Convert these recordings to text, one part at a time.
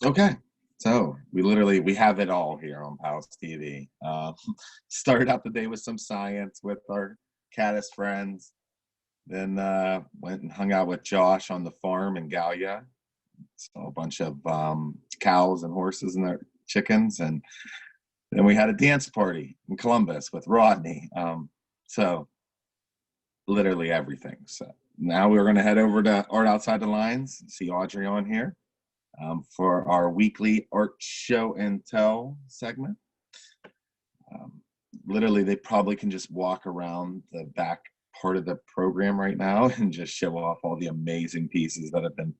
Okay, so we have it all here on PALS TV. Started out the day with some science with our caddis friends, then went and hung out with Josh on the farm in Gallia. Saw a bunch of cows and horses and their chickens, and then we had a dance party in Columbus with Rodney. So literally everything. So now we're going to head over to Art Outside the Lines. See Audrey on here for our weekly art show and tell segment. Um, Literally, they probably can just walk around the back part of the program right now and just show off all the amazing pieces that have been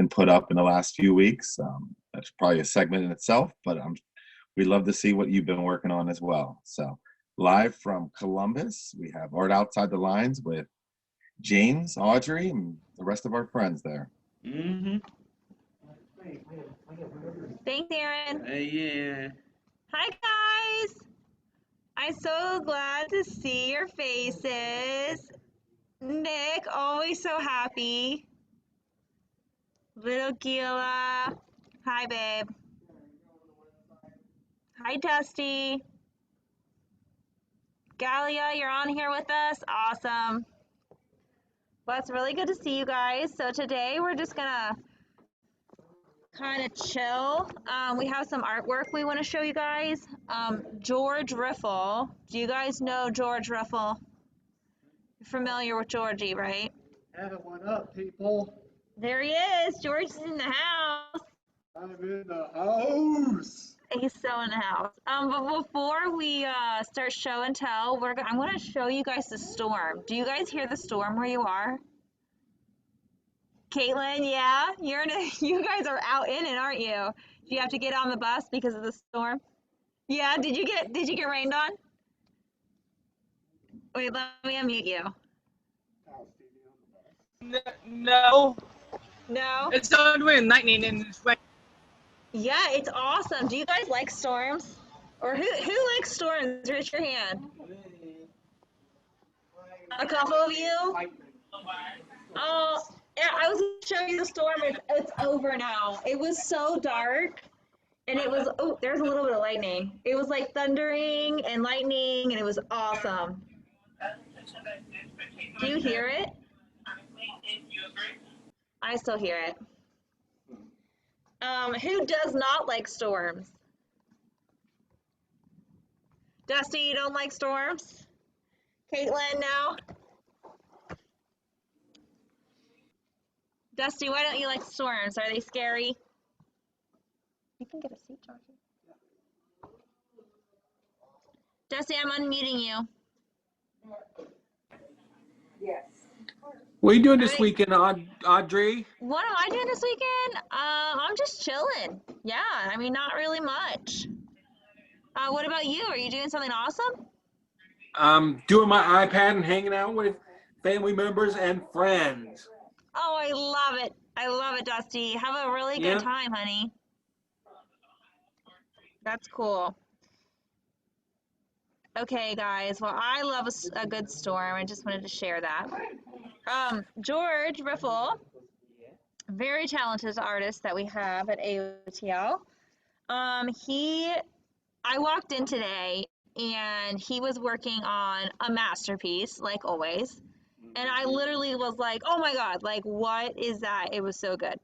put up in the last few weeks. That's probably a segment in itself, but we'd love to see what you've been working on as well. So live from Columbus, we have Art Outside the Lines with James, Audrey, and the rest of our friends there. Mm-hmm. Thanks, Aaron. Yeah. Hi, guys. I'm so glad to see your faces. Nick, always so happy. Little Gila. Hi, babe. Hi, Dusty. Gallia, you're on here with us. Awesome. Well, it's really good to see you guys. So today we're just gonna kind of chill. We have some artwork we want to show you guys. George Riffle. Do you guys know George Riffle? You're familiar with Georgie, right? Have it one up, people. There he is. George's in the house. I'm in the house. He's so in the house. But before we start show and tell, I'm going to show you guys the storm. Do you guys hear the storm where you are? Caitlin, yeah, you guys are out in it, aren't you? Do you have to get on the bus because of the storm? Yeah, did you get rained on? Wait, let me unmute you. No. No? It's only lightning and it's like. Yeah, it's awesome. Do you guys like storms? Or who likes storms? Raise your hand. A couple of you? Oh, yeah, I was going to show you the storm. It's over now. It was so dark. And it was, oh, there's a little bit of lightning. It was like thundering and lightning, and it was awesome. Do you hear it? I still hear it. Who does not like storms? Dusty, you don't like storms? Caitlin, no? Dusty, why don't you like storms? Are they scary? You can get a seat, Georgie. Dusty, I'm unmuting you. Yes. What are you doing this weekend, Audrey? What am I doing this weekend? I'm just chilling. Yeah, I mean, not really much. What about you? Are you doing something awesome? Doing my iPad and hanging out with family members and friends. Oh, I love it. I love it, Dusty. Have a really good time, honey. That's cool. Okay, guys. Well, I love a good storm. I just wanted to share that. George Riffle, very talented artist that we have at AOTL. I walked in today and he was working on a masterpiece, like always. And I literally was like, oh my God, like, what is that? It was so good.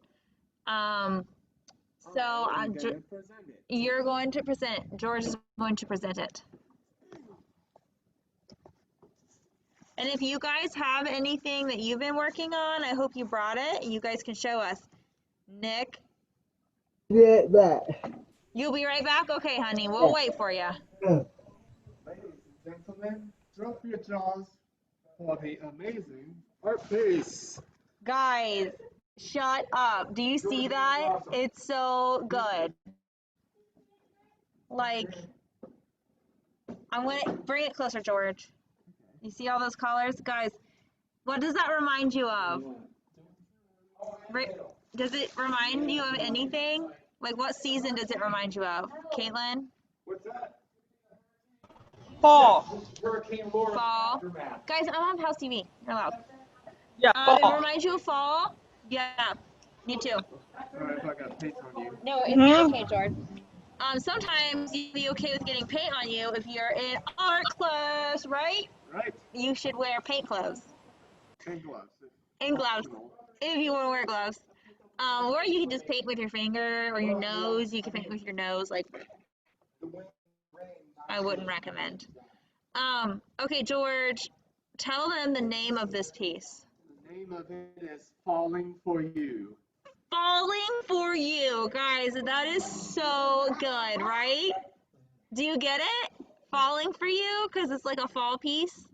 You're going to present it. George is going to present it. And if you guys have anything that you've been working on, I hope you brought it. You guys can show us. Nick? Yeah, that. You'll be right back? Okay, honey. We'll wait for you. Ladies and gentlemen, drop your jaws for the amazing art piece. Guys, shut up. Do you see that? It's so good. Like, I'm going to bring it closer, George. You see all those colors? Guys, what does that remind you of? Does it remind you of anything? Like, what season does it remind you of? Caitlin? What's that? Fall. Fall. Guys, I'm on House TV. You're loud. Yeah, fall. It reminds you of fall? Yeah. Me too. Sorry if I got paint on you. No, it's okay, George. Sometimes you'd be okay with getting paint on you if you're in art class, right? Right. You should wear paint clothes And gloves. and gloves if you want to wear gloves. Or you can just paint with your finger or your nose. You can paint with your nose. Like, I wouldn't recommend. Okay, George, tell them the name of this piece. The name of it is Falling for You. Falling for You, guys. That is so good, right? Do you get it? Falling for You, because it's like a fall piece.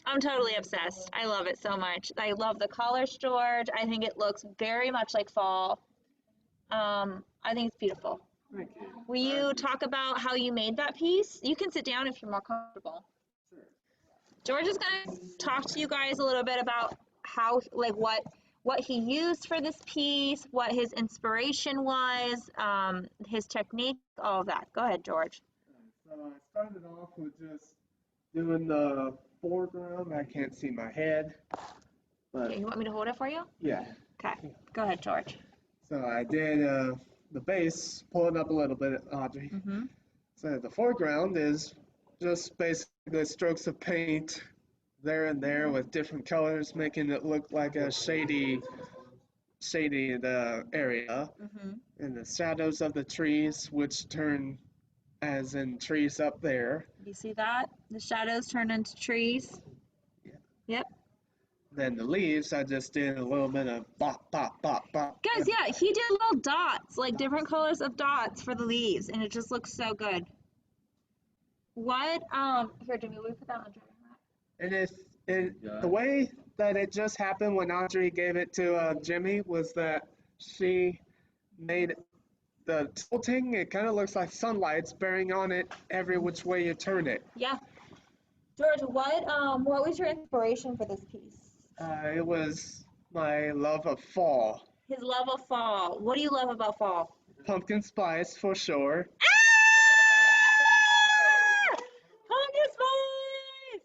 I'm totally obsessed. I love it so much. I love the colors, George. I think it looks very much like fall. I think it's beautiful. Thank you. Will you talk about how you made that piece? You can sit down if you're more comfortable. Sure. George is going to talk to you guys a little bit about how, like, what he used for this piece, what his inspiration was, his technique, all of that. Go ahead, George. So I started off with just doing the foreground. I can't see my head, but Okay, you want me to hold it for you? yeah. Okay, go ahead, George. So I did the base, pull it up a little bit, Audrey. Mm-hmm. So the foreground is just basically strokes of paint there and there with different colors, making it look like a shady area. Mm-hmm. And the shadows of the trees, which turn as in trees up there. You see that? The shadows turn into trees. Yeah. Yep. Then the leaves, I just did a little bit of bop, bop, bop, bop. Guys, yeah, he did little dots, like different colors of dots for the leaves, and it just looks so good. What, here, Jimmy, will you put that on dry mat? And the way that it just happened when Audrey gave it to Jimmy was that she made the tilting, it kind of looks like sunlight's bearing on it every which way you turn it. Yeah. George, what was your inspiration for this piece? It was my love of fall. His love of fall. What do you love about fall? Pumpkin spice for sure. Pumpkin spice!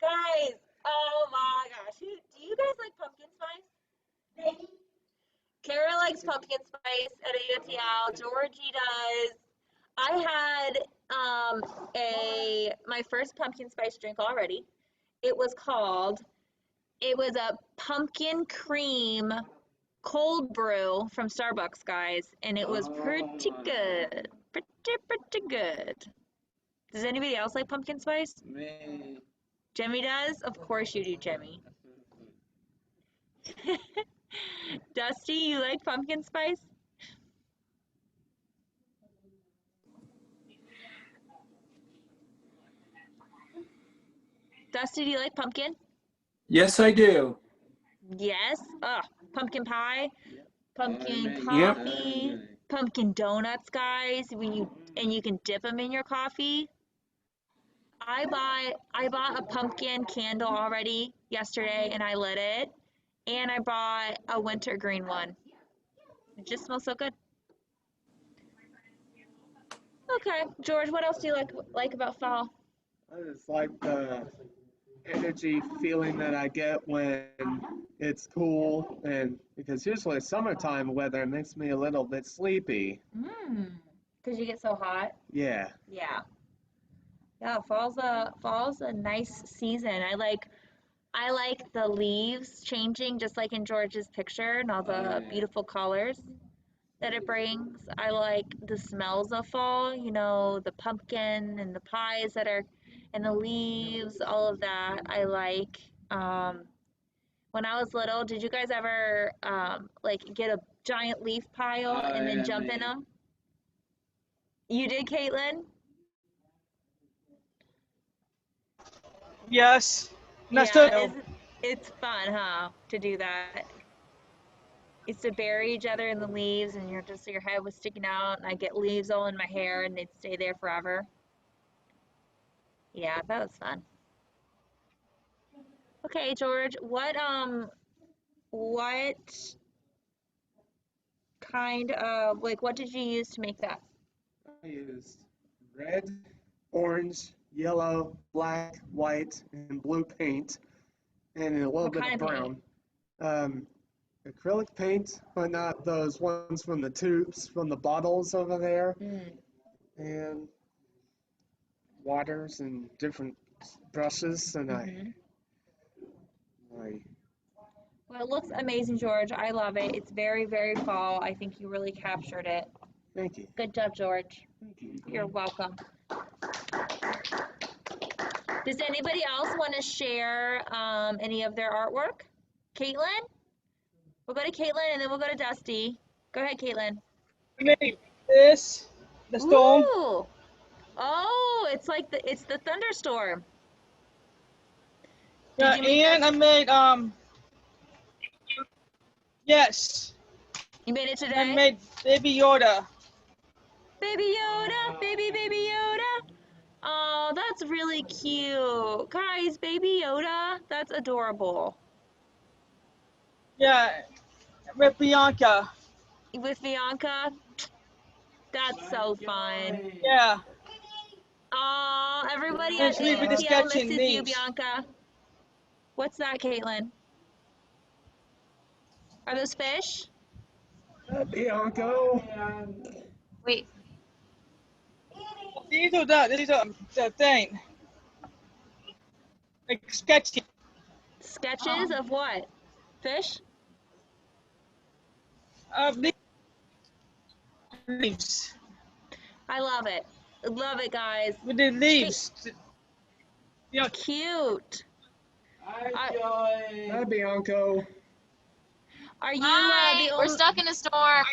Guys, oh my gosh. Do you guys like pumpkin spice? Kara likes pumpkin spice at AOTL. Georgie does. I had my first pumpkin spice drink already. It was a pumpkin cream cold brew from Starbucks, guys, and it was pretty good. Pretty good. Does anybody else like pumpkin spice? Me. Jemmy does? Of course you do, Jemmy. Dusty, you like pumpkin spice? Dusty, do you like pumpkin? Yes, I do. Yes. Pumpkin pie, pumpkin Yep. coffee, pumpkin donuts, guys. And you can dip them in your coffee. I bought a pumpkin candle already yesterday, and I lit it. And I bought a wintergreen one. It just smells so good. Okay, George, what else do you like about fall? I just like the energy feeling that I get when it's cool, and because usually summertime weather makes me a little bit sleepy. Because you get so hot. Yeah. Yeah. Yeah, fall's a nice season. I like the leaves changing just like in George's picture and all the beautiful colors that it brings. I like the smells of fall, the pumpkin and the pies and the leaves, all of that. I like when I was little, did you guys ever like get a giant leaf pile and then jump in them? You did, Caitlin? Yes. And I Yeah, still do. it's fun, huh, to do that. Used to bury each other in the leaves and your head was sticking out and I'd get leaves all in my hair and they'd stay there forever. Yeah, that was fun. Okay, George, what kind of what did you use to make that? I used red, orange, yellow, black, white, and blue paint, and a little What bit kind of of paint? brown. acrylic paint, but not those ones from the tubes, from the bottles over there, Mm. and waters and different brushes, and Mhm. I Well, it looks amazing, George. I love it. It's very, very fall. I think you really captured it. thank you. Good job, George. Thank you. You're welcome. Does anybody else want to share any of their artwork? Caitlin? We'll go to Caitlin and then we'll go to Dusty. Go ahead, Caitlin. I made this, the storm. Ooh. Oh, it's the thunderstorm. Did Yeah, you make and that? I made yes, You made it I today? made Baby Yoda. Baby Yoda, baby Yoda. Oh, that's really cute. Guys, baby Yoda, that's adorable. Yeah, with Bianca. With Bianca, that's so fun. Yeah, Oh, everybody and at she with the AMPL sketching misses you, leaves. Bianca. What's that, Caitlin? Are those fish? Bianco. Wait, These are the thing, like sketching. sketches of what? Fish? These leaves I love it. Love it, guys. with the Hey, leaves. Yeah, cute. Hi, Bianco. Are you the Hi, we're only? stuck in a storm.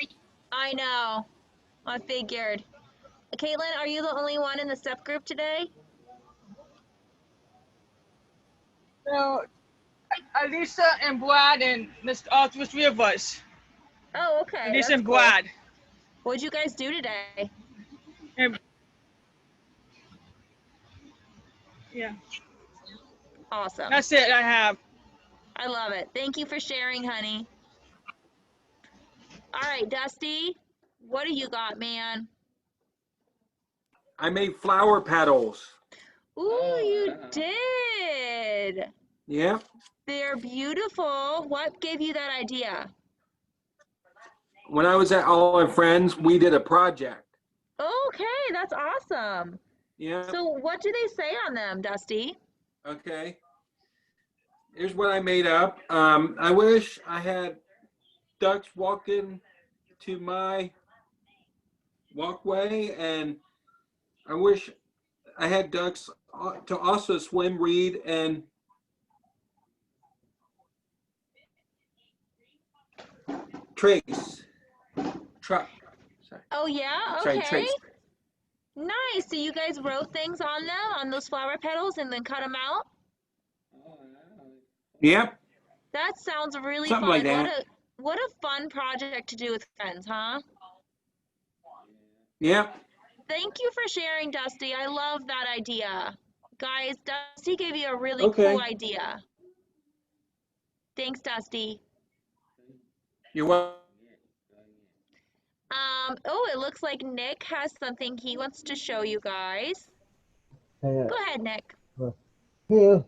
I know. I figured. Caitlin, are you the only one in the step group today? so Alisa and Brad and Miss the three of us. Oh, okay. Alisa That's and cool. Brad. What'd you guys do today? And yeah, Awesome. that's it. I have. I love it. Thank you for sharing, honey. All right, Dusty, what do you got, man? I made flower petals. Ooh, you did. Yeah. They're beautiful. What gave you that idea? When I was at All My Friends, we did a project. Okay, that's awesome. Yeah. So, what do they say on them, Dusty? Okay. Here's what I made up. I wish I had ducks walking to my walkway, and I wish I had ducks to also swim, read, and trace. Truck. Sorry. Oh, yeah? Sorry, Okay. trace. Nice. So, you guys wrote things on them, on those flower petals, and then cut them out? Yep. That sounds really Something like fun. that. What a fun project to do with friends, huh? Yep. Thank you for sharing, Dusty. I love that idea. Guys, Dusty gave you a really cool Okay. idea. Thanks, Dusty. You're welcome. Oh, it looks like Nick has something he wants to show you guys. Yeah. Go ahead, Nick. Here.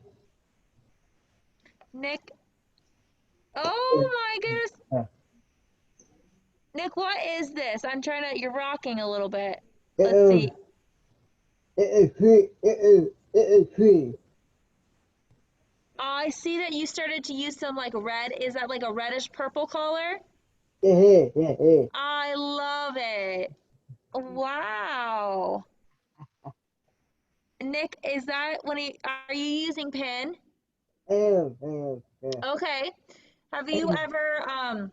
Nick. Oh my goodness. Yeah. Nick, what is this? You're rocking a little bit. It Let's is. see. It is free. It is free. I see that you started to use some like red. Is that like a reddish purple color? Yeah. I love it. Wow. Nick, is that are you using pen? Yeah. Okay. Have you ever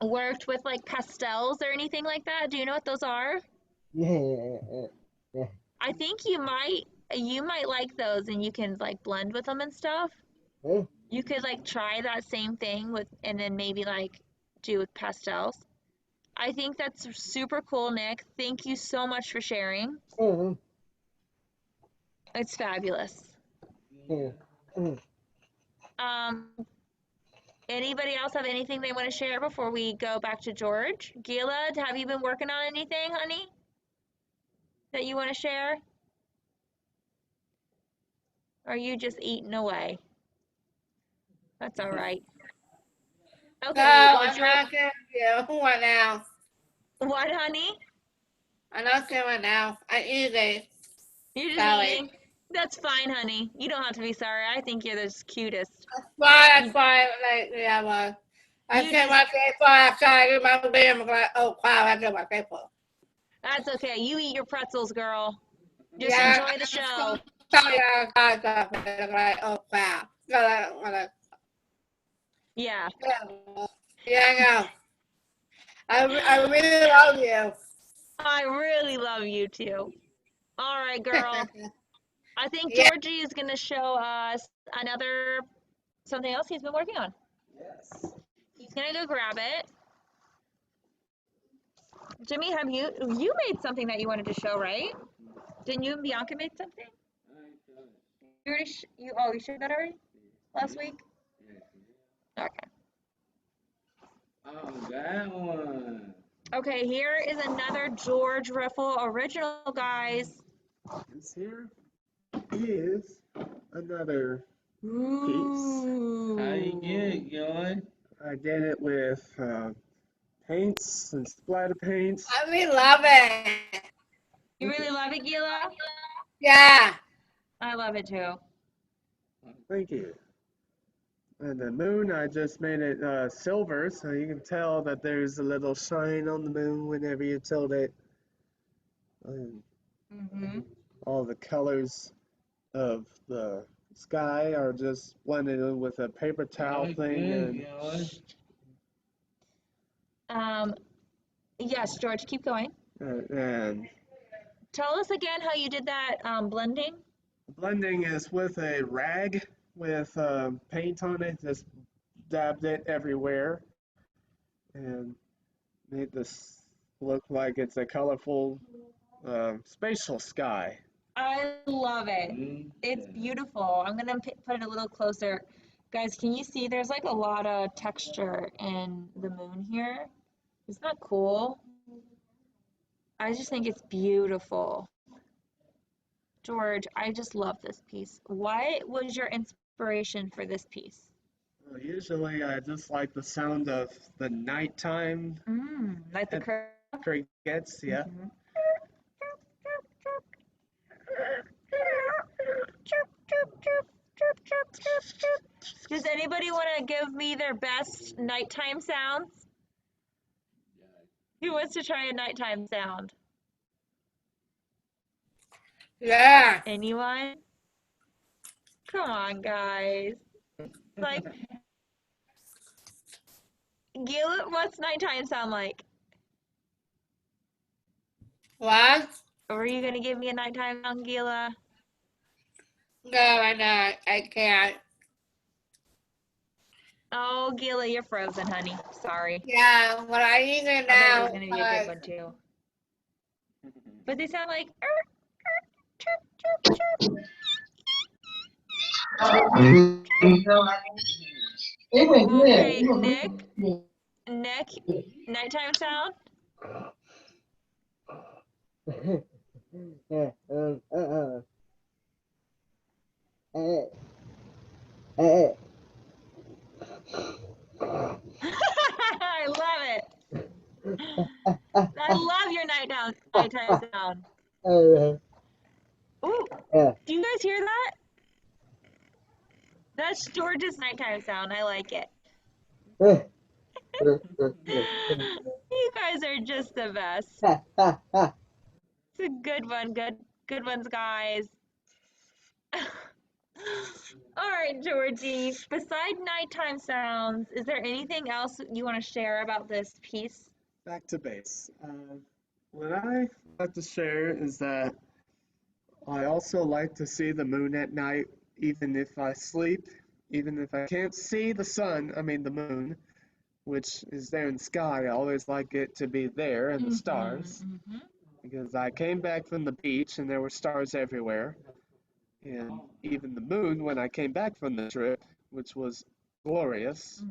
worked with like pastels or anything like that? Do you know what those are? Yeah. I think you might like those and you can like blend with them and stuff. Yeah. You could like try that same thing with and then maybe like do with pastels. I think that's super cool, Nick. Thank you so much for sharing. It's fabulous. Yeah. Um, Anybody else have anything they want to share before we go back to George? Gila, have you been working on anything, honey, that you want to share? Or are you just eating away? That's all right. Okay, No, well, I'm not saying you. What else? what, honey? I'm not saying what else. I'm eating. You're just Sorry. eating. That's fine, honey. You don't have to be sorry. I think you're the cutest. That's why, like, yeah, well, I You said just, my paper outside in my room. I'm like, oh, wow, I got my paper. that's okay. You eat your pretzels, girl. Just Yeah, enjoy the show. sorry, I got like, oh, wow. Yeah. Yeah, I know. I really love you. I really love you too. All right, girl. I think Yeah. Georgie is going to show us another something else he's been working on. Yes. He's going to go grab it. Jimmy, have you made something that you wanted to show, right? Didn't you and Bianca make something? You already you showed that already? Last week? Okay. Oh, that one. Okay, here is another George Riffle original, guys. This here is another Ooh. How you get it, Joy? I did it with paints and splatter paints. I really love it. You really love it, Gila? Yeah. I love it too. Thank you. And the moon, I just made it silver, so you can tell that there's a little shine on the moon whenever you tilt it. And Mm-hmm. all the colors of the sky are just blended in with a paper towel thing. And Yes, George, keep going. and Tell us again how you did that blending. blending is with a rag with paint on it, just dabbed it everywhere and made this look like it's a colorful spatial sky. I love it. It's beautiful. I'm gonna put it a little closer. Guys, can you see there's like a lot of texture in the moon here? Isn't that cool? I just think it's beautiful. George, I just love this piece. What was your inspiration for this piece? Well, usually I just like the sound of the nighttime Like the curve? crickets, yeah. Mhm. Does anybody want to give me their best nighttime sounds? Who wants to try a nighttime sound? Yeah. Anyone? Come on, guys. Like, Gila, what's nighttime sound like? What? Or are you going to give me a nighttime sound, Gila? No, I'm not. I can't. Oh, Gila, you're frozen, honey. Sorry. Yeah, what I need to I thought it now, was going to be a good one, too. But they sound like, chirp, chirp, chirp. Okay, Nick, nighttime sound? uh, uh, uh, I love it. I love your nighttime sound. Ooh, do you guys hear that? That's George's nighttime sound. I like it. You guys are just the best. It's a good one. Good ones, guys. All right, Georgie. Beside nighttime sounds, is there anything else you want to share about this piece? Back to base. What I like to share is that I also like to see the moon at night, even if I sleep, even if I can't see the sun, I mean the moon, which is there in the sky. I always like it to be there and the stars, because I came back from the beach and there were stars everywhere. And even the moon, when I came back from the trip, which was glorious,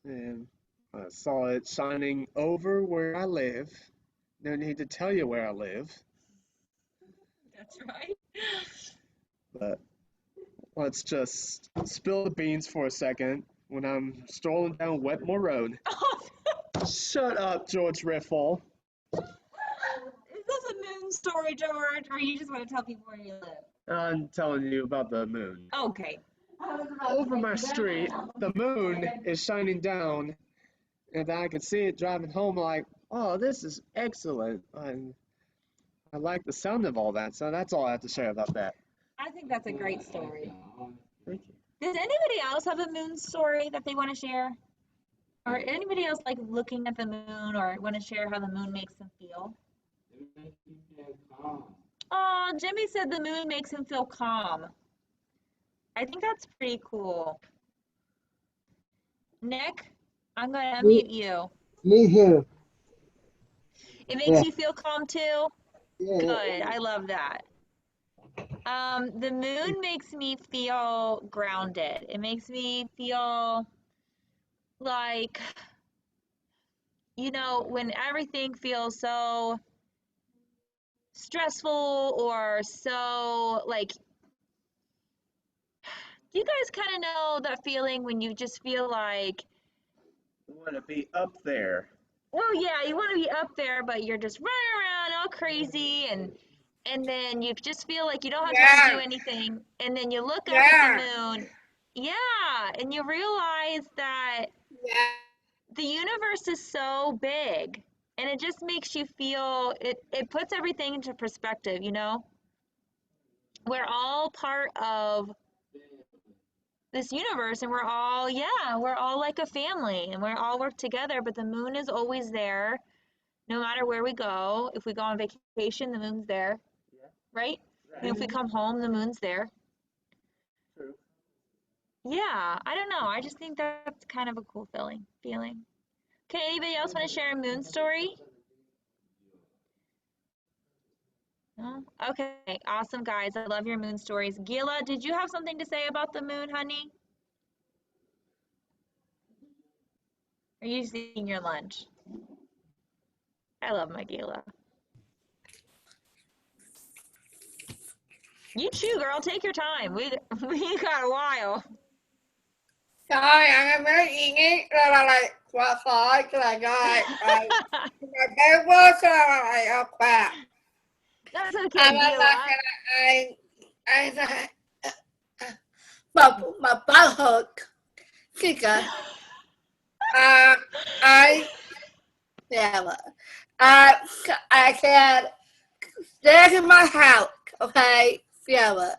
and I saw it shining over where I live. No need to tell you where I live, That's right. but let's just spill the beans for a second. when I'm strolling down Wetmore Road. Shut up, George Riffle. Is this a moon story, George, or you just want to tell people where you live? I'm telling you about the moon. Okay. Over my street, the moon is shining down, and I can see it driving home like, oh, this is excellent. I like the sound of all that, so that's all I have to share about that. I think that's a great story. Thank you. Does anybody else have a moon story that they want to share? Or anybody else like looking at the moon or want to share how the moon makes them feel? Oh, Jimmy said the moon makes him feel calm. I think that's pretty cool. Nick, I'm going to unmute you. Me too. It makes Yeah. you feel calm too? Yeah. Good. I love that. The moon makes me feel grounded. It makes me feel like, you know, when everything feels so stressful or so like, do you guys kind of know that feeling when you just feel like, I want to be up there. well, yeah, you want to be up there, but you're just running around all crazy and then you just feel like you don't have time to do anything, and then you look up at the moon, yeah, and you realize that the universe is so big, and it just makes you feel, it puts everything into perspective, you know? We're all part of this universe, and we're all, yeah, we're all like a family, and we're all work together, but the moon is always there, no matter where we go. If we go on vacation, the moon's there, right? And if we come home, the moon's there. True. Yeah, I don't know. I just think that's kind of a cool feeling. Okay, anybody else want to share a moon story? No? Okay, awesome, guys. I love your moon stories. Gila, did you have something to say about the moon, honey? Are you just eating your lunch? I love my Gila. You chew, girl. Take your time. We got a while. Sorry, I'm not eating like what like my neighbors are like a crap. That's okay, I'm Gila. my butt hook. Chica. Yeah. I can stay in my house, okay? Yeah.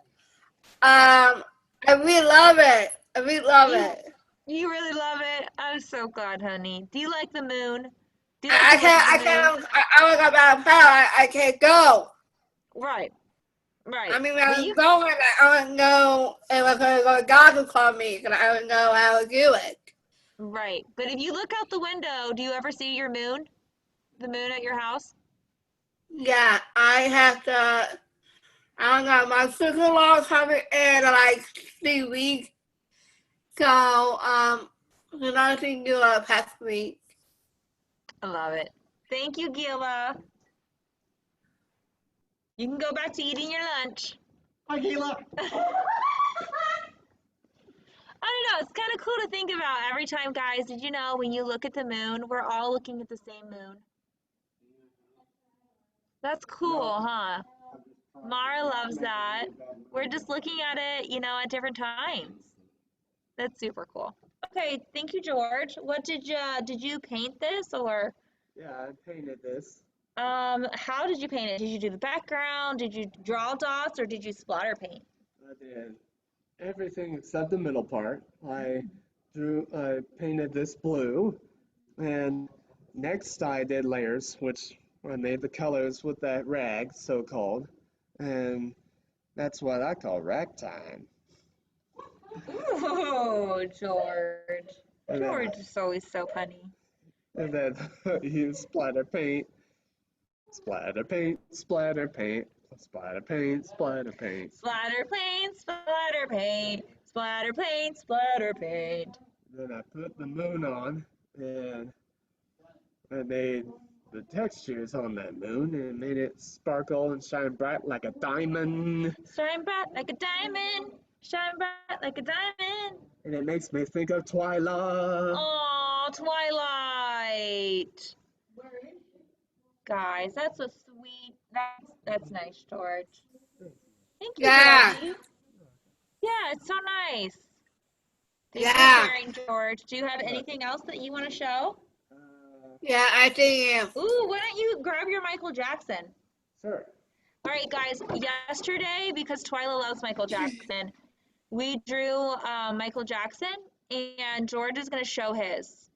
I really love it. I really love it. You really love it? I'm so glad, honey. Do you like the moon? Do you I like to look at the moon? don't go about power. I can't go. Right. I mean, But I'm going. I don't know if God will call me, because I don't know how to do it. Right. But if you look out the window, do you ever see your moon? The moon at your house? Yeah, I have to. I don't know. My sister-in-law is coming in like 3 weeks, so there's nothing new past week. I love it. Thank you, Gila. You can go back to eating your lunch. Hi, Gila. I don't know. It's kind of cool to think about every time, guys. Did you know when you look at the moon, we're all looking at the same moon? That's cool, huh? Mara loves that. We're just looking at it, you know, at different times. That's super cool. Okay, thank you, George. What did you paint this, or Yeah, I painted this. how did you paint it? Did you do the background? Did you draw dots, or did you splatter paint? I did everything except the middle part. I painted this blue, and next I did layers, which I made the colors with that rag, so-called, and that's what I call rag time. Oh, George. And then, George is always so funny. and then use splatter paint, splatter paint, splatter paint, splatter paint, splatter paint. Splatter paint, splatter paint, splatter paint, splatter paint. Then I put the moon on, and I made the textures on that moon and made it sparkle and shine bright like a diamond. Shine bright like a diamond. Shine bright like a diamond. And it makes me think of Twilight. Oh, Twilight. Guys, that's a sweet. That's nice, George. Thank you, Yeah. Georgie. Yeah, it's so nice. Thanks for Yeah. sharing, George. Do you have anything else that you want to show? Yeah, I think Ooh, why don't you grab your Michael Jackson? Sure. All right, guys. Yesterday, because Twyla loves Michael Jackson, we drew Michael Jackson, and George is going to show his.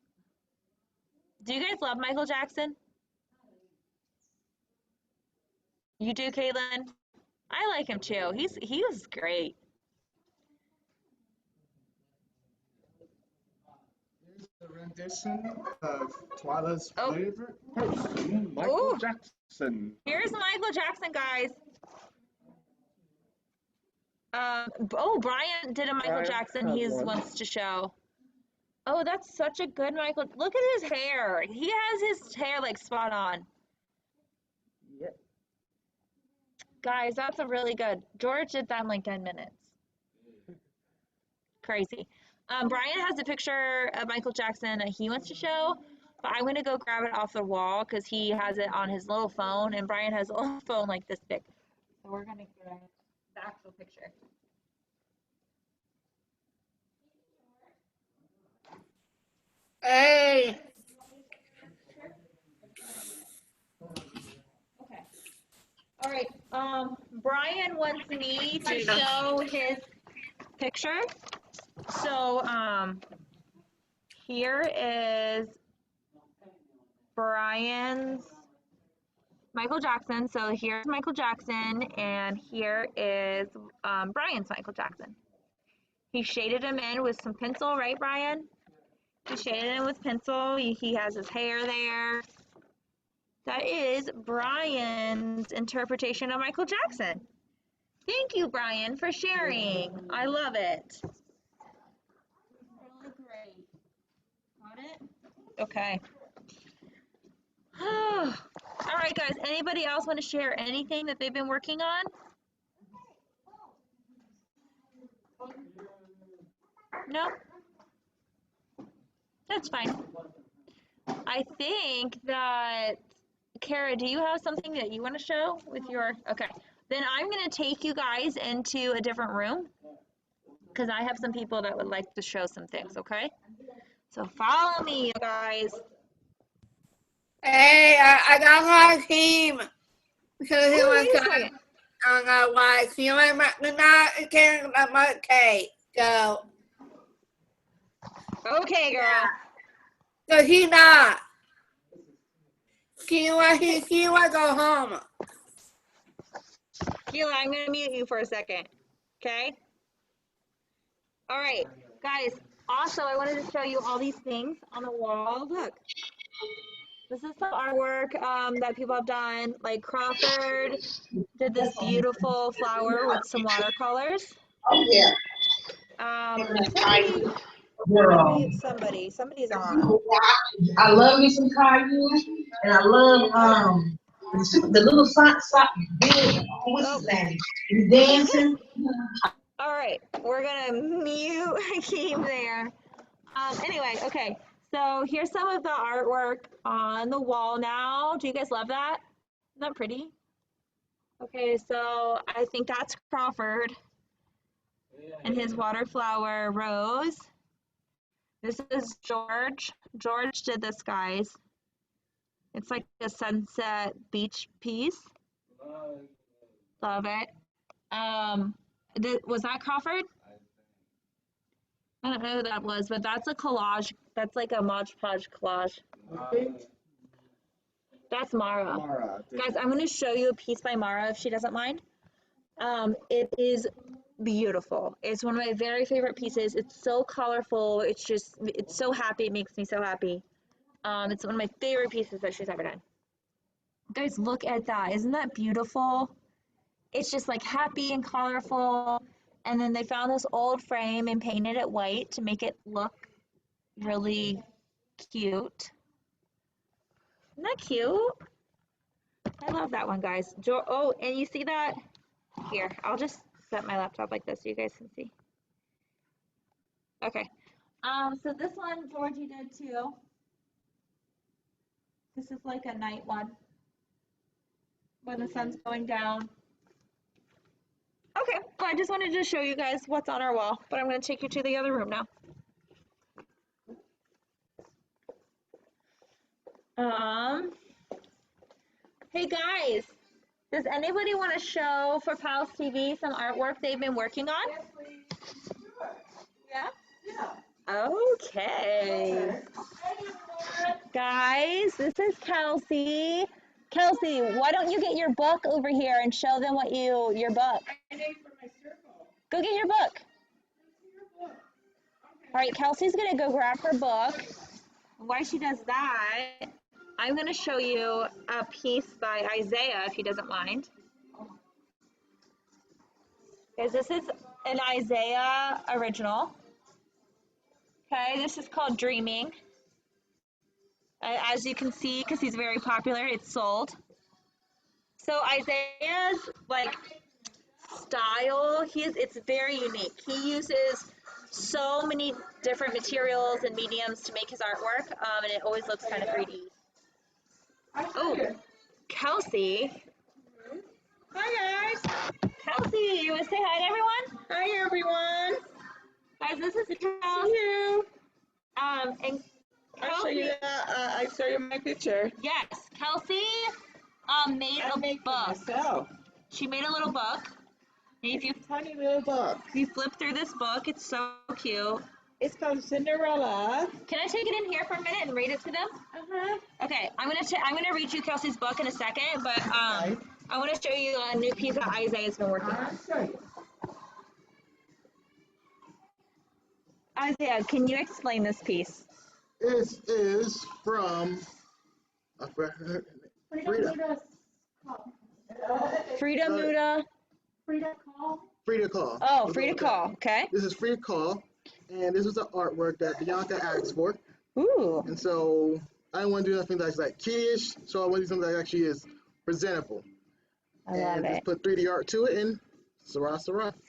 Do you guys love Michael Jackson? You do, Caitlin? I like him too. He was great. Here's the rendition of Twyla's Oh. favorite person, Michael Ooh. Jackson. Here's Michael Jackson, guys. Brian did a Michael Brian Jackson has he one. wants to show. Oh, that's such a good Michael. Look at his hair. He has his hair like spot on. Yep. Guys, that's a really good. George did that in like 10 minutes. Crazy. Brian has a picture of Michael Jackson that he wants to show, but I'm gonna go grab it off the wall because he has it on his little phone, and Brian has a little phone like this big. So we're gonna get the actual picture. Hey. Okay. All right. Brian wants me to show his picture. So here is Brian's Michael Jackson. So here's Michael Jackson, and here is Brian's Michael Jackson. He shaded him in with some pencil, right, Brian? He shaded him with pencil. He has his hair there. That is Brian's interpretation of Michael Jackson. Thank you, Brian, for sharing. I love it. Really great. Got it? Okay. All right, guys. Anybody else want to share anything that they've been working on? No? That's fine. I think that, Kara, do you have something that you want to show with your, okay. Then I'm going to take you guys into a different room because I have some people that would like to show some things, okay? So follow me, you guys. Hey, I got my team. Because he Ooh, was wait a second. I got why she went not caring about my cake. So Okay, girl. so he not. She want go home. Keela, I'm going to mute you for a second, okay? All right, guys. Also, I wanted to show you all these things on the wall. Look. This is some artwork that people have done. Like Crawford did this beautiful flower with some watercolors. Oh yeah. Somebody, I'm gonna mute somebody. Somebody's on. I love me some cayenne, and I love the little sock big. What's his name? He's dancing. All right, we're gonna mute Hakeem there. Anyway, okay. So here's some of the artwork on the wall now. Do you guys love that? Isn't that pretty? Okay, so I think that's Crawford and his waterflower rose. This is George. George did this, guys. It's like a sunset beach piece. Love it. Was that Crawford? I don't know who that was, but that's a collage. That's like a Mod Podge collage. That's Mara. Mara. Guys, I'm going to show you a piece by Mara if she doesn't mind. It is beautiful. It's one of my very favorite pieces. It's so colorful. It's so happy. It makes me so happy. It's one of my favorite pieces that she's ever done. Guys, look at that. Isn't that beautiful? It's just like happy and colorful. And then they found this old frame and painted it white to make it look really cute. Isn't that cute? I love that one, guys. Oh, and you see that? Here, I'll just set my laptop like this so you guys can see. Okay. So this one Georgie did too. This is like a night one when the sun's going down. Okay, well, I just wanted to show you guys what's on our wall, but I'm going to take you to the other room now. Hey guys, does anybody want to show for PALS TV some artwork they've been working on? Yes, please. Yeah? Yeah. Okay. Guys, this is Kelsey. Kelsey, why don't you get your book over here and show them your book. I made for my circle. Go get your book. Okay. All right, Kelsey's gonna go grab her book. While she does that, I'm gonna show you a piece by Isaiah, if he doesn't mind. Because this is an Isaiah original. Okay, this is called Dreaming. As you can see, because he's very popular, it's sold. So Isaiah's like style, it's very unique. He uses so many different materials and mediums to make his artwork, and it always looks kind of 3D. Oh, Kelsey. Hi guys. Kelsey, you want to say hi to everyone? Hi everyone. Guys, this is Good Kelsey. to see you. And I'll show you. I show you my picture. yes, Kelsey made I a make book. myself. She made a little book. And if you Tiny little book. flip through this book, it's so cute. It's called Cinderella. Can I take it in here for a minute and read it to them? Okay, I'm gonna read you Kelsey's book in a second, but I want to show you a new piece that Isaiah's been working on. I'll show you. Isaiah, can you explain this piece? This is from Frida. Frida Muda. Frida Call. Oh, Frida Call. Okay. This is Frida Call, and this is the artwork that Bianca asked for. Ooh. And so I don't want to do nothing that's like kiddish, so I want to do something that actually is presentable. I love and it. just put 3D art to it, and Sarah.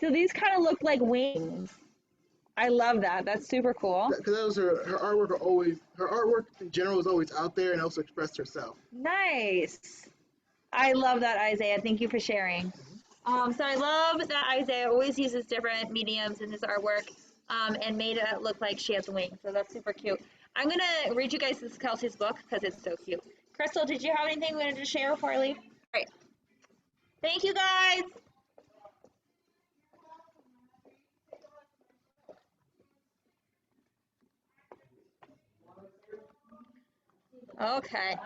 So these kind of look like wings. I love that. That's super cool. Because that was her artwork. Her artwork in general is always out there and also expressed herself. Nice. I love that, Isaiah. Thank you for sharing. So I love that Isaiah always uses different mediums in his artwork and made it look like she has wings. So that's super cute. I'm going to read you guys this Kelsey's book because it's so cute. Crystal, did you have anything you wanted to share before I leave? All right. Thank you, guys. Okay.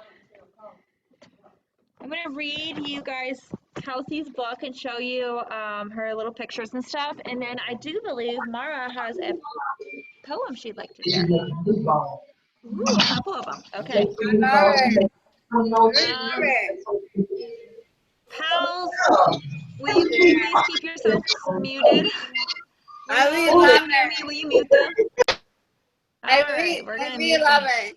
I'm going to read you guys Kelsey's book and show you her little pictures and stuff. And then I do believe Mara has a poem she'd like to share. Ooh, a couple of them. Okay. Pals, will you please keep yourself muted? I really love it. Will you mute them? I All right, we're gonna really mute love them. it.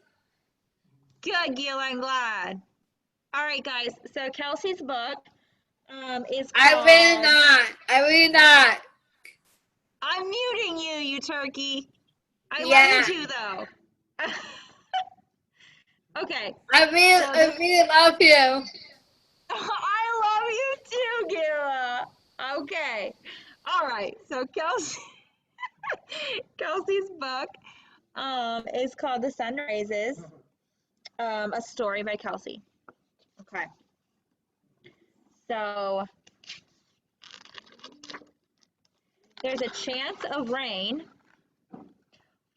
Good, Gil, I'm glad. All right, guys. So Kelsey's book is called... I really not. I'm muting you, you turkey. I Yeah. love you too, though. Okay. I really love you. I love you too, Gila. Okay. All right. So Kelsey's book is called The Sun Rises, a story by Kelsey. Okay. So there's a chance of rain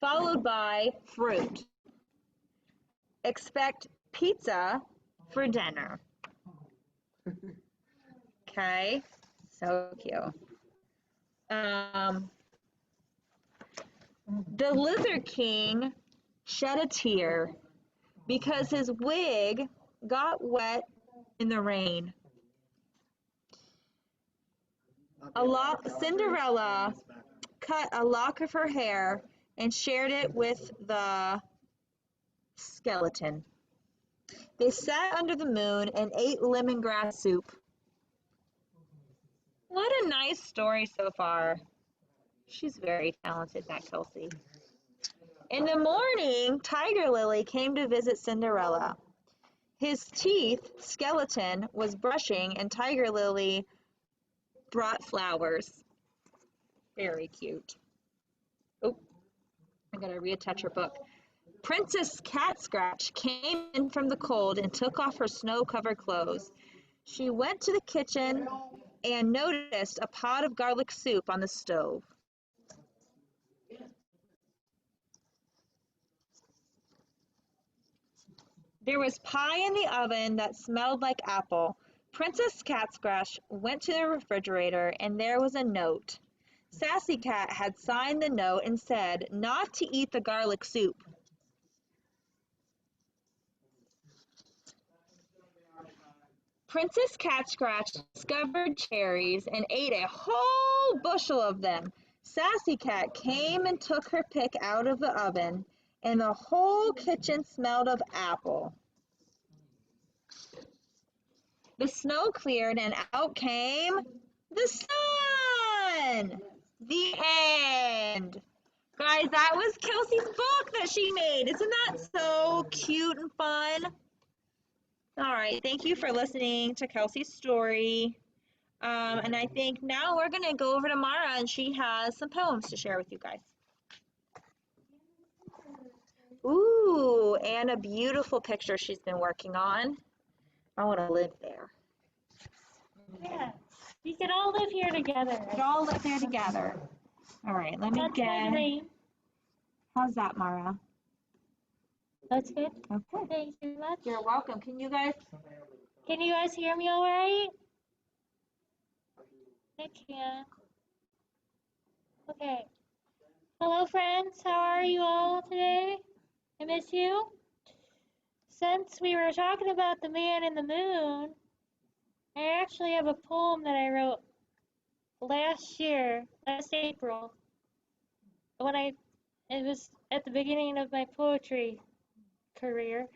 followed by fruit. Expect pizza for dinner. Okay, so cute. The Lizard King shed a tear because his wig got wet in the rain. Cinderella cut a lock of her hair and shared it with the skeleton. They sat under the moon and ate lemongrass soup. What a nice story so far. She's very talented, that Kelsey. In the morning, Tiger Lily came to visit Cinderella. His teeth skeleton was brushing, and Tiger Lily brought flowers. Very cute. Oh, I gotta reattach her book. Princess Cat Scratch came in from the cold and took off her snow-covered clothes. She went to the kitchen and noticed a pot of garlic soup on the stove. There was pie in the oven that smelled like apple. Princess Cat Scratch went to the refrigerator and there was a note. Sassy Cat had signed the note and said not to eat the garlic soup. Princess Cat Scratch discovered cherries and ate a whole bushel of them. Sassy Cat came and took her pick out of the oven, and the whole kitchen smelled of apple. The snow cleared and out came the sun. The end. Guys, that was Kelsey's book that she made. Isn't that so cute and fun? All right, thank you for listening to Kelsey's story. And I think now we're going to go over to Mara, and she has some poems to share with you guys. Ooh, and a beautiful picture she's been working on. I want to live there. Yeah, we can all live here together. We can all live there together. All right, let me That's get. my dream. How's that, Mara? That's good. Okay. Thank you very much. You're welcome. Can you guys hear me all right? I can. Okay. Hello, friends. How are you all today? I miss you. Since we were talking about the man in the moon, I actually have a poem that I wrote last April, it was at the beginning of my poetry career,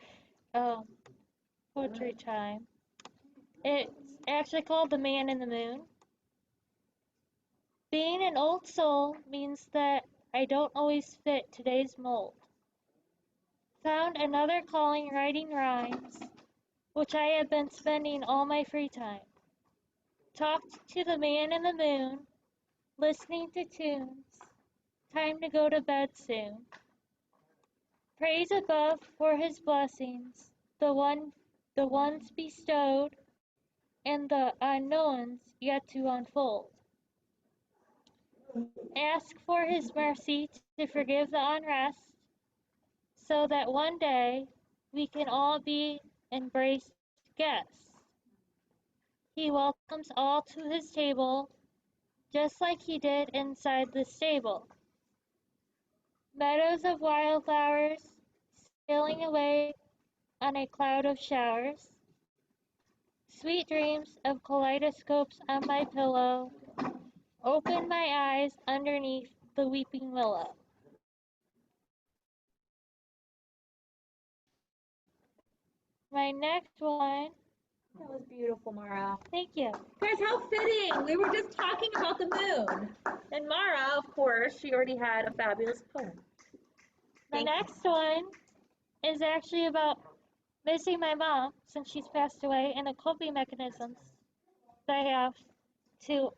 poetry time. It's actually called The Man in the Moon. Being an old soul means that I don't always fit today's mold. Found another calling writing rhymes, which I have been spending all my free time. Talked to the man in the moon, listening to tunes. Time to go to bed soon. Praise above for his blessings, the ones bestowed, and the unknowns yet to unfold. Ask for his mercy to forgive the unrest, so that one day we can all be embraced guests. He welcomes all to his table, just like he did inside the stable. Meadows of wildflowers, sailing away on a cloud of showers. Sweet dreams of kaleidoscopes on my pillow. Open my eyes underneath the weeping willow. My next one. That was beautiful, Mara. Thank you. Guys, how fitting. We were just talking about the moon. And Mara, of course, she already had a fabulous poem. My next one is actually about missing my mom since she's passed away and the coping mechanisms that I have to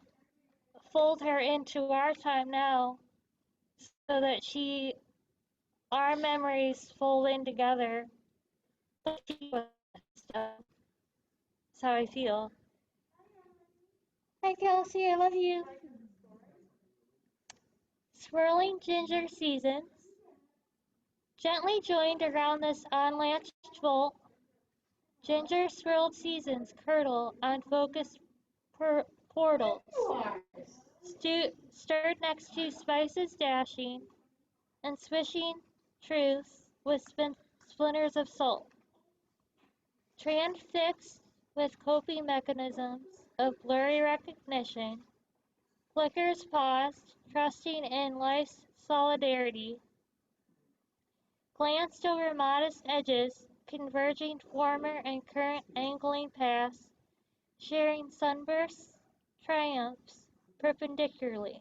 fold her into our time now so that our memories fold in together. That's how I feel. Hi, Kelsey, I love you. Swirling ginger seasons, gently joined around this unlatched bolt. Ginger swirled seasons curdle on focused portals. Stirred next to spices dashing and swishing truths with splinters of salt. Transfixed with coping mechanisms of blurry recognition, flickers paused, trusting in life's solidarity. Glanced over modest edges, converging former and current angling past, sharing sunbursts, triumphs, perpendicularly.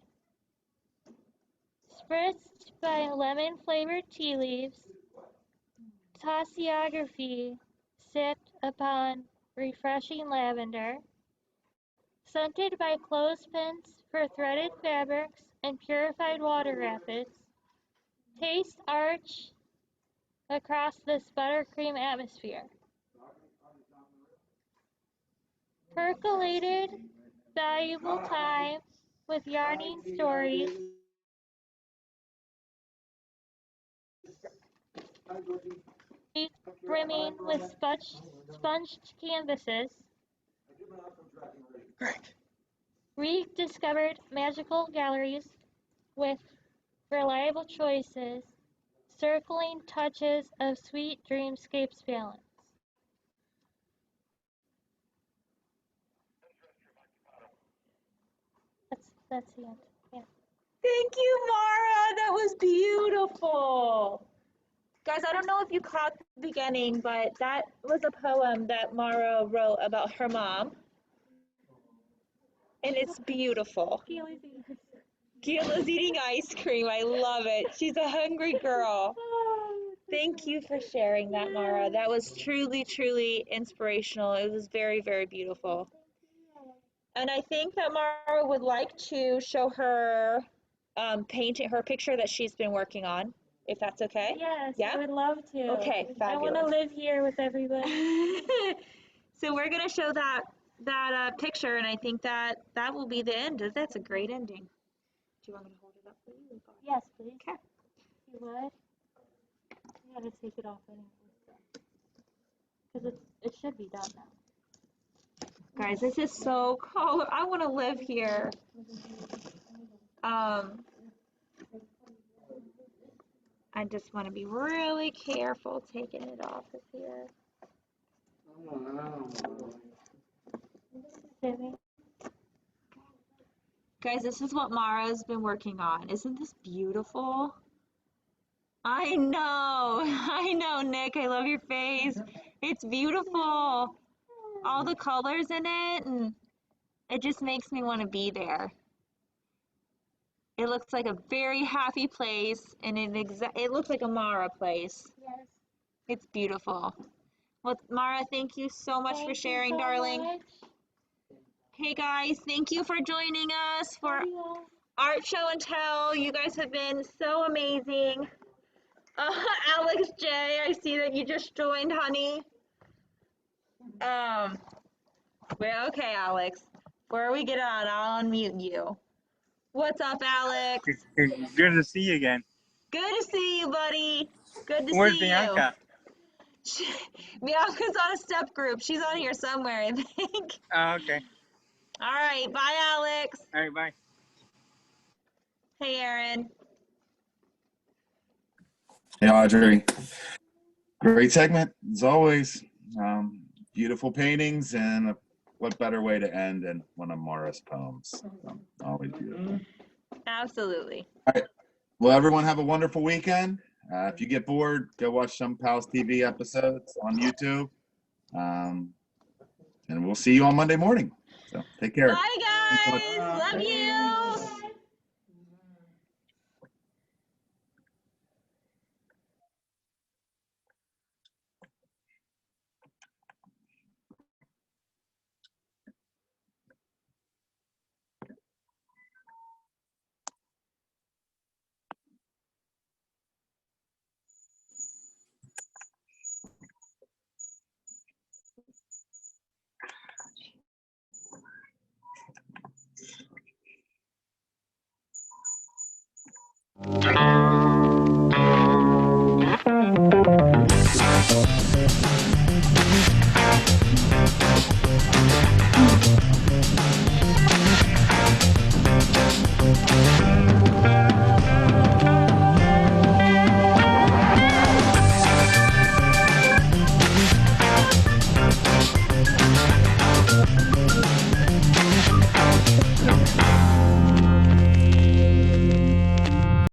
Spritzed by lemon-flavored tea leaves, Tossiography sipped upon refreshing lavender, scented by clothespins for threaded fabrics and purified water rapids, taste arch across this buttercream atmosphere. Percolated, valuable time with yarning stories, brimming with sponged canvases, rediscovered magical galleries with reliable choices, circling touches of sweet dreamscapes balance. That's the end. Yeah. Thank you, Mara. That was beautiful. Guys, I don't know if you caught the beginning, but that was a poem that Mara wrote about her mom. And it's beautiful. Gila's eating ice cream. I love it. She's a hungry girl. Thank you for sharing that, Mara. That was truly, truly inspirational. It was very, very beautiful. And I think that Mara would like to show her painting, her picture that she's been working on, if that's okay. Yes, Yeah? I would love to. Okay, I want fabulous. to live here with everybody. So we're gonna show that picture, and I think that will be the end. That's a great ending. Do you want me to hold it up for you? Yes, please. Okay. You would? You gotta take it off anyway. Because it should be done now. Guys, this is so cool. I want to live here. I just want to be really careful taking it off of here. Guys, this is what Mara's been working on. Isn't this beautiful? I know, Nick. I love your face. It's beautiful. All the colors in it, and it just makes me want to be there. It looks like a very happy place, and it looks like a Mara place. Yes. It's beautiful. Well, Mara, thank you so much for sharing, darling. Hey guys, thank you for joining us for Art Show and Tell. You guys have been so amazing. Alex J, I see that you just joined, honey. Well, okay, Alex. Before we get on, I'll unmute you. What's up, Alex? Good to see you again. Good to see you, buddy. Good to Where's see Bianca? you. Bianca's on a step group. She's on here somewhere, I think. Oh, okay. All right, bye, Alex. All right, bye. Hey, Aaron. Hey, Audrey. Great segment, as always. Beautiful paintings, and what better way to end than one of Mara's poems. So, always beautiful. Absolutely. All right. Well, everyone have a wonderful weekend. If you get bored, go watch some PALS TV episodes on YouTube. And we'll see you on Monday morning. So take care. Bye, guys. Love you.